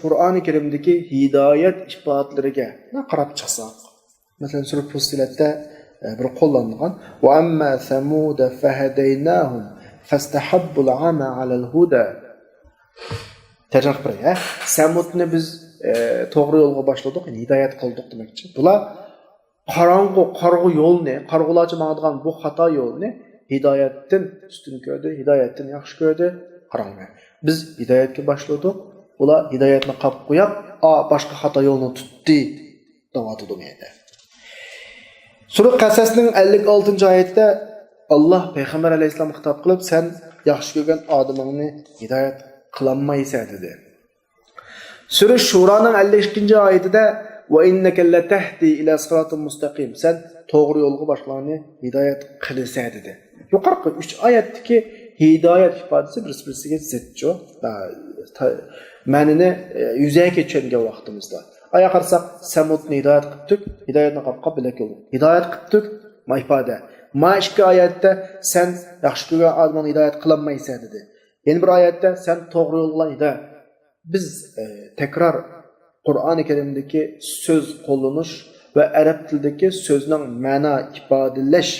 C: Qur'oni Karimdagi hidoyat ifodatlariga qarab chiqsak, masalan sura Fussilatda bir qo'llanilgan va amma samud fahadaynahum fastahabbul ama alal huda. Terjih qilib, Samudni biz to'g'ri yo'lga boshladik, hidoyat qildik demoqchi. Bular qarg'u yo'lni, qarg'ularcha maqadigan bu xato yo'lni hidoyatdan ustun ko'rdi, hidoyatdan yaxshi ko'rdi, qaranglar. Biz hidoyatga boshladik, ular hidoyatni qolib qo'yib, boshqa xato yo'lni tutdi, davoti dunyoda. Sura Qasasning 56-oyatida Alloh payg'ambar alayhisalom xitob qilib, sen yaxshi ko'rgan odamingni hidoyat qilinmaysan dedi. Sura Shuroning 52-oyatida va innaka latahdi ila siratin mustaqim. Sen to'g'ri yo'lga boshqalarni hidoyat qilsa dedi. Yuqorqi 3 oyatdagi hidoyat ifodasi bir-biriga zidjo. Ma'nini yuzaga tushungan vaqtimizda. Aya qarsak Samudni hidoyat qildik, hidoyatni qopqa bilak yo'l. Hidoyat qildik, ifoda. Ma ikki oyatda sen yaxshi ko'rgan odamni hidoyat qilinmaysan dedi. Yana bir oyatda sen to'g'ri yo'lga hidoyat. Biz takror Qur'oni Karimdagi so'z qo'llanish va arab tilidagi so'zning ma'no ifodalash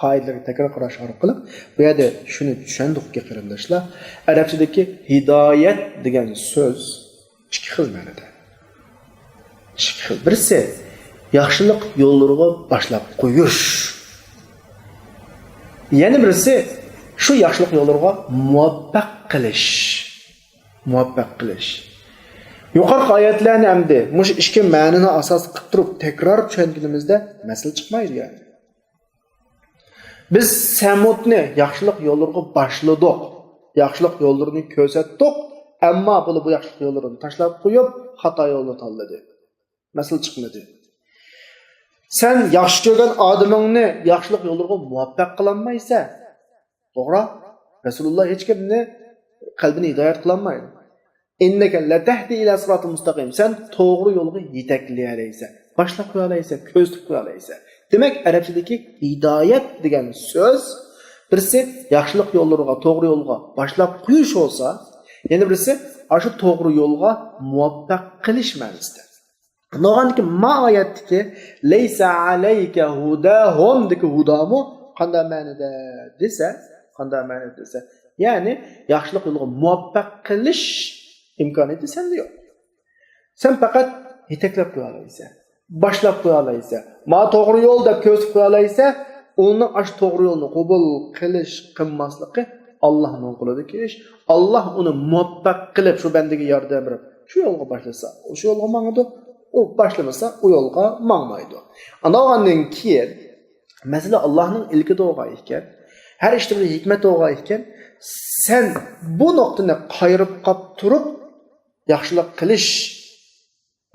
C: qoidalariga takror qarash orqali bu yerda shuni tushundikki qarindoshlar, arabchadagi hidoyat degan so'z ikki xil ma'noda. Ikki xil. Birisi yaxshilik yo'llariga boshlab qo'yish. Yana birisi shu yaxshilik yo'llariga muvaffaq qilish. Muvaffaq qilish. Yuqorqi oyatlarni hamda mush ishga ma'nini asos qilib turib takror tushunganimizda masala chiqmaydi yani. Biz Samudni yaxshilik yo'llariga boshladik. Yaxshilik yo'llarini ko'rsatdik, ammo bu yaxshilik yo'llarini tashlab qo'yib, xato yo'lni tanladi. Masala chiqmadi. Sen yaxshi ko'rgan odamingni yaxshilik yo'llariga muvaffaq qilolmaysa, to'g'ri? Rasululloh hech kimni qalbini hidoyat qilolmaydi. Innaka latahdi ila siratin mustaqim. Sen to'g'ri yo'lga yetaklaysan, boshlab qo'yalaysan, ko'zlab qo'yalaysan. Demak, arabchadagi hidoyat degan so'z birisi yaxshilik yo'llariga, to'g'ri yo'lga boshlab qo'yish bo'lsa, yana birisi aşı to'g'ri yo'lga muvaffaq qilish ma'nosida. No'g'anki ma oyatdagi laysa alayka hudahum deki hudamu qanday ma'noda desa, ya'ni yaxshilik yo'liga muvaffaq qilish imkoniyati senda yo'q. Sen faqat yetaklab qo'ya olaysan, boshlab qo'ya olaysan. Ma to'g'ri yo'l deb ko'rsatib qo'ya olaysan, uning ash to'g'ri yo'lni qabul qilish qilmasligi Allohning qo'lidagi ish. Alloh uni muvaffaq qilib shu bandaga yordam berib, shu yo'lga boshlasa, o'sha yo'lga mangadi, u boshlamasa, u yo'lga mangmaydi. Anadan keyin masala Allohning ilki to'g'ri ekan, har ishda bir hikmat to'g'ri ekan, sen bu nuqtani qayrib qolib turib yaxshilik qilish,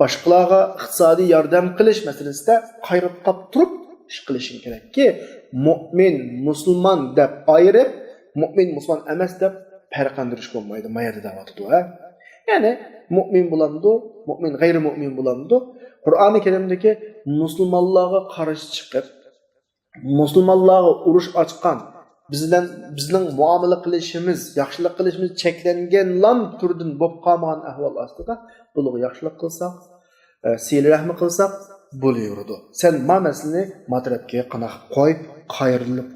C: boshqalarga iqtisodiy yordam qilish masalasida qayrib qolib turib ish qilishing kerakki, mu'min, musulmon deb ayirib, mu'min, musulmon emas deb farqlantirish bo'lmaydi. Mayada da'vatida, ha? Ya'ni mu'min bo'ladi, mu'min, g'ayri mu'min bo'ladi. Qur'oni Karimdagi musulmonlarga qarshi chiqib, musulmonlarga urush ochgan, bizning muomala qilishimiz, yaxshilik qilishimiz cheklangan lam turdan bo'lib qolgan ahvol ostida bularga yaxshilik qilsak, sil rahmi qilsak bo'laveradi. Sen ma masalani matrabga qanaq qo'y,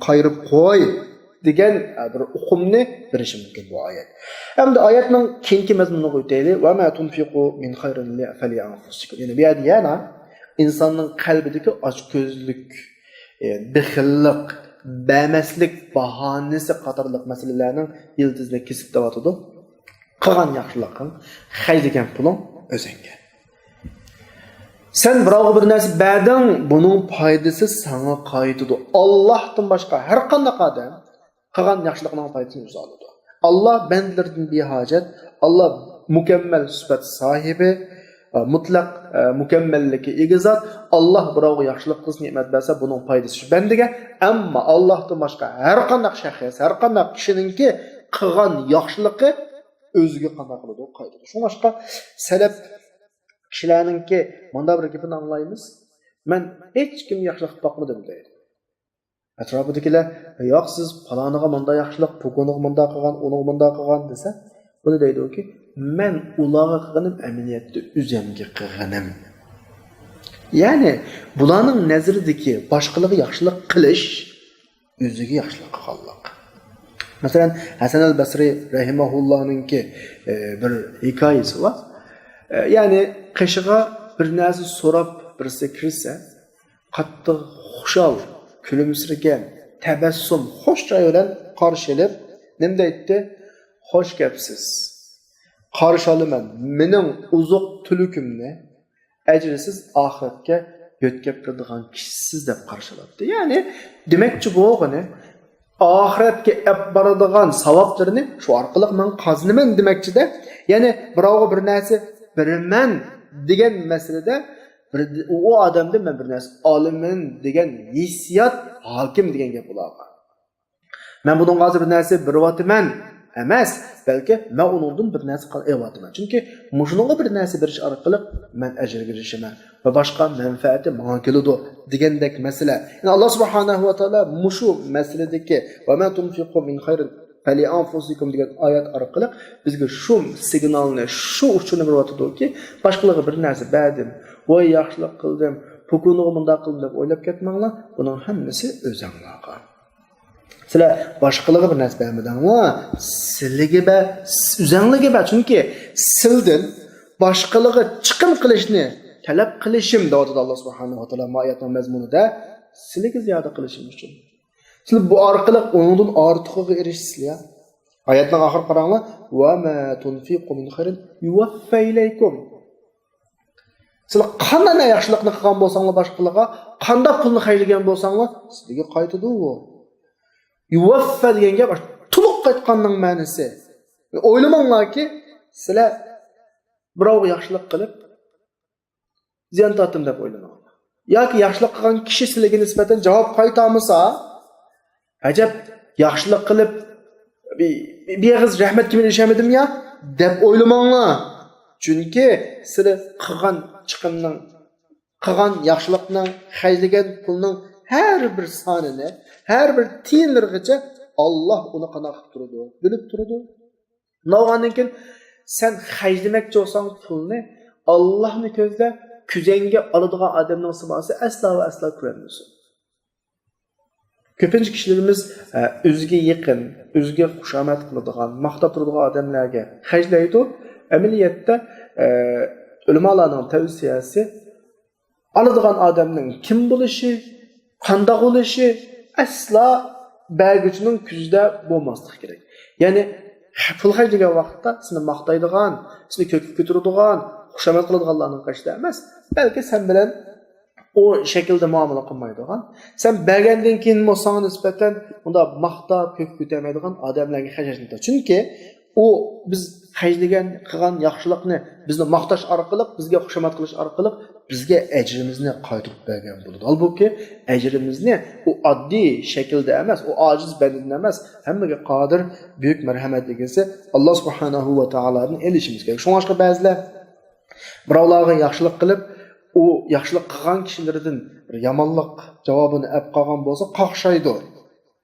C: qayrib qo'y degan bir uqumni berishi mumkin bu oyat. Hamda oyatning keyingi mazmunini o'taylik. Va ma tunfiqu min khayrin li anfusikum. Ya'ni bu yana insonning qalbidagi ochko'zlik, bixillik, bəməslik bahanəsi qatarlıq məsələlərinin yıldızını kesib davatıdı. Qılğan yaxşılığın, xərcləyən pulun özəngə. Sən birava bir nəsə bədin, bunun faydası sana qayıtıdı. Allah'tan başqa hər qandaq adam qılğan yaxşılığının faydasını özü alıdı. Allah bəndlərdən bir hacət, Allah mükəmməl sifət sahibi, mutlaq mükemmellik egizat. Allah birava yaxshilik qilsin, ne'mat bersa, buning foydasi shu bandaga. Ammo Allohdan boshqa har qanday shaxs, har qanday kishiningki qilgan yaxshiligi o'ziga qanday qiladi, qaytadi. Shu boshqa salaf kishilarningki mana bir gapini anglaymiz. Men hech kim yaxshilik topmadim deydi. Atrofidagilar, "Yo'q, siz faloniga menda yaxshilik, pukuniga menda qilgan, uniga menda qilgan" desa, buni deydi-ki, "Men ularga qilganim amaliyotda o'zimga qilganim." Ya'ni bularning nazaridagi boshqalarga yaxshilik qilish o'ziga yaxshilik qilganlik. Masalan, Hasan al-Basri rahimahullohninki bir hikoyasi bor. Ya'ni qishig'a bir narsa so'rab birisi kirsa, qattiq xushal, kulimsiragan, tabassum, xo'sh chiroy bilan qarshilib, nima deydi? "Xo'sh kelibsiz. Qarshi olaman. Mening uzuq tulukimni ajrisiz oxiratga yo'tkab kiradigan kishisiz" deb qarshiladi. Ya'ni demakchi bo'lgani oxiratga olib boradigan savoblarini shu orqali men qozinaman demakchida. Ya'ni birovga bir narsa beraman degan masalada u odamda men bir narsa olaman degan hissiyot hokim degan gap bo'lardi. Men bundan hozir bir narsa beryapman emas, balki men uningdan bir narsa qilyapman. Chunki mushunga bir narsa berish orqali men ajrga erishaman va boshqa manfaati menga keladi degandek masala. Yani Alloh subhanahu va taolo mushu masaladagi va ma tunfiqu min khayrin fali anfusikum degan oyat orqali bizga shu signalni, shu uchuni beryaptiki, boshqalarga bir narsa berdim, voy yaxshilik qildim, pukuniga bunday qildim deb o'ylab ketmanglar, buning hammasi o'zingizga. Sizlar boshqalarga bir narsa bermadinglar, sizlarga ba, o'zingizga ba, chunki sildin boshqalarga chiqim qilishni talab qilishim deydi Alloh subhanahu va taolo oyatning mazmunida, sizlarga ziyoda qilishim uchun. Sizlar bu orqali undan ortiqqa erishsizlar. Oyatning oxir qaranglar, va ma tunfiqu min khairin yuwaffa ilaykum. Sizlar qanday yaxshilikni qilgan bo'lsanglar boshqalarga, qanday pulni xaylagan bo'lsanglar, sizlarga qaytadi u. Yuwaffa degan gap to'liq qaytganning ma'nosi. O'ylamanglarki, sizlar birovga yaxshilik qilib ziyon tortdim deb o'ylamanglar. Yoki yaxshilik qilgan kishi sizlarga nisbatan javob qaytarmasa, ajab yaxshilik qilib beg'iz rahmat kimi erishamadim ya deb o'ylamanglar. Chunki sizlar qilgan chiqimning, qilgan yaxshilikning, xaylagan pulning har bir sonini, har bir tiyinlargacha Alloh uni qanday qilib turadi, bilib turadi. No'g'andan keyin sen hajlamakchi olsang pulni, Allohni ko'zda kuzanga oladigan odamning sifati aslo va aslo ko'rinmaydi. Ko'pincha kishilarimiz o'ziga yaqin, o'ziga xushomad qiladigan, maqtab turadigan odamlarga hajlaydi. Amaliyotda ulamolarning tavsiyasi oladigan odamning kim bo'lishi, qanday bo'lishi aslo berguchining ko'zida bo'lmasligi kerak. Ya'ni pul hajlagan vaqtda sizni maqtaydigan, sizni ko'kib ko'taradigan, xushomad qiladiganlarning qarshida emas, balki sen bilan o shaklda muomala qilmaydigan, sen bergandan keyin sana nisbatan unda maqtab ko'kib ko'tarmaydigan odamlarga hajlaydi. Chunki u biz hajlagan qilgan yaxshilikni bizni maqtash orqali, bizga xushomad qilish orqali bizga ajrimizni qaytarib bergan bo'ladi. Albuki ajrimizni u oddiy shaklda emas, u ojiz bandadan emas, hammaga qodir buyuk marhamat egasi Alloh subhanahu va taoloning elishimiz kerak. Shunga o'xshash ba'zilar birovlarga yaxshilik qilib, u yaxshilik qilgan kishilardan yomonlik javobini olib qolgan bo'lsa,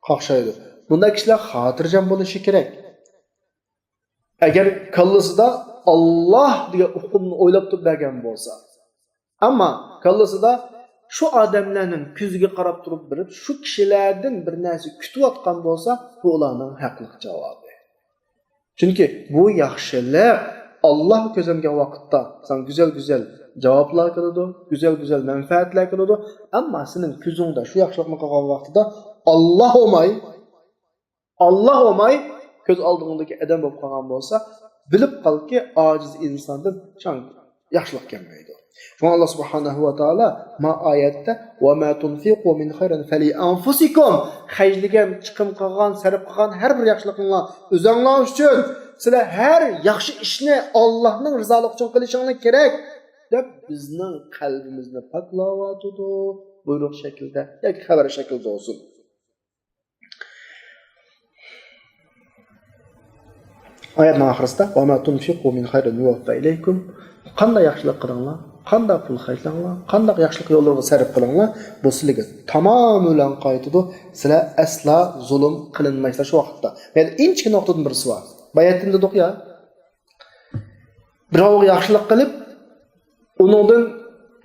C: qaqshaydi. Bunday kishilar xotirjam bo'lishi kerak. Agar kallasida Alloh degan hukmni o'ylab turib bergan bo'lsa, ammo kallasida shu odamlarning ko'ziga qarab turib bilib, shu kishilardan bir narsa kutayotgan bo'lsa, bu ularning haqli javobi. Chunki bu yaxshilik Alloh ko'zamgan vaqtda sen güzel javoblar keladi, güzel manfaatlar keladi, ammo sening ko'zingda shu yaxshilikni qilgan vaqtida Alloh olmay ko'z oldingdagi odam bo'lib qolgan bo'lsa, bilib qolki, ojiz insondan yaxshilik kelmaydi. Shunga Alloh subhanahu va taolo ma oyatda va ma tunfiqu min khayrin fali anfusikum hajligan chiqim qilgan, sarf qilgan har bir yaxshilikni o'zinglar uchun, sizlar har yaxshi ishni Allohning rizoligi uchun qilishingiz kerak deb bizning qalbimizni poklayotdi. Buyruq shaklda yoki xabar shaklda olsun. Oyatning oxirida va ma tunfiqu min khayrin yuwaffa ilaykum. Qanday yaxshilik qilinglar, qanday pul xarjlanglar, qanday yaxshilik yo'llarga sarf qilinglar, bu sizlarga tamoman qaytadi. Sizlar asla zulm qilinmaysizlar shu vaqtda. Ya'ni inchki nuqtadan birisi bor. Bayatda dedik ya. Birovga yaxshilik qilib, uningdan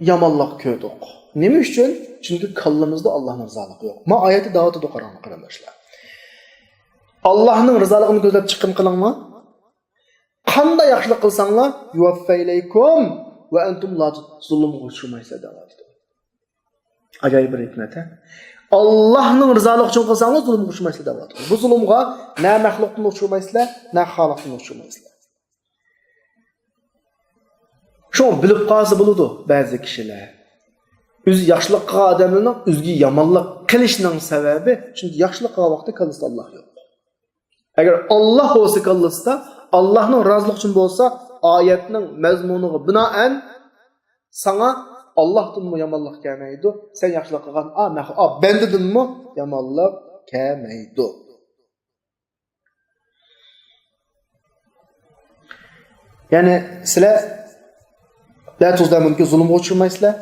C: yomonlik ko'rdik. Nima uchun? Chunki qalbimizda Allohning rizoligi yo'q. Ma oyatda da'vat etdi qarindoshlar. Allohning rizoligini ko'zlab chiqim qilinglar. Qanday yaxshilik qilsanglar, yuwaffa ilaykum va antum la zulmga uchramaysiz deyapti. Ajoyib bir hikmat. Allohning rizoligi uchun qilsangiz zulmga uchramaysiz deyapti. Bu zulmga na maxluqni uchramaysiz, na xoliqni uchramaysiz. Shu bilib qolsa bo'ladi ba'zi kishilar. O'zi yaxshilik qilgan odamlarning o'ziga yomonlik qilishining sababi, chunki yaxshilik qilgan vaqtda qalbida Alloh yo'q. Agar Alloh bo'lsa qalbida, Allohning roziligi uchun bo'lsa, oyatning mazmuniga binoan sana Allohdan yomonlik kelmaydi. Sen yaxshilik qilgan, bandadanmi yomonlik kelmaydi. Ya'ni sizlar la tuzlamunki zulmga uchramaysizlar.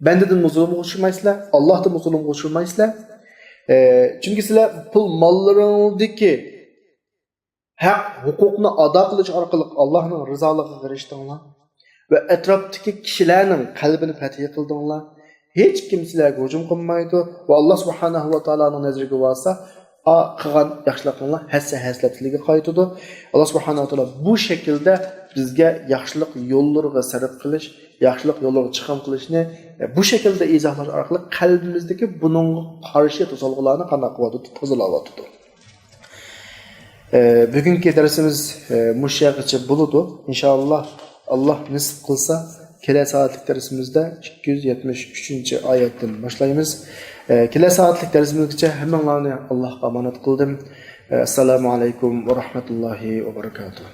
C: Bandadan zulmga uchramaysizlar, Allohdan zulmga uchramaysizlar. Chunki sizlar pul mollaringdagi haq huquqni ado qilish orqali Allohning rizoligiga erishdinglar va atrofdagi kishilarning qalbini fath qildinglar. Hech kim sizlarga hujum qilmaydi va Alloh subhanahu va taoloning nazariga bo'lsa, qilgan yaxshiliklarni haslatligiga qaytadi. Alloh subhanahu va taolo bu shaklda bizga yaxshilik yo'llariga sarf qilish, yaxshilik yo'llariga chiqim qilishni bu shaklda izohlash orqali qalbimizdagi buning qarshi to'solg'ularni qanday qilib tozalayotdi. Bugungi darsimiz mushaqacha bo'ladi. Inshaalloh Alloh nasib qilsa, kelasi soatlik darsimizda 273-oyatdan boshlaymiz. Kelasi soatlik darsimizgacha hammanglarni Allohga omonat qildim. Assalomu alaykum va rahmatullohi va barakatuh.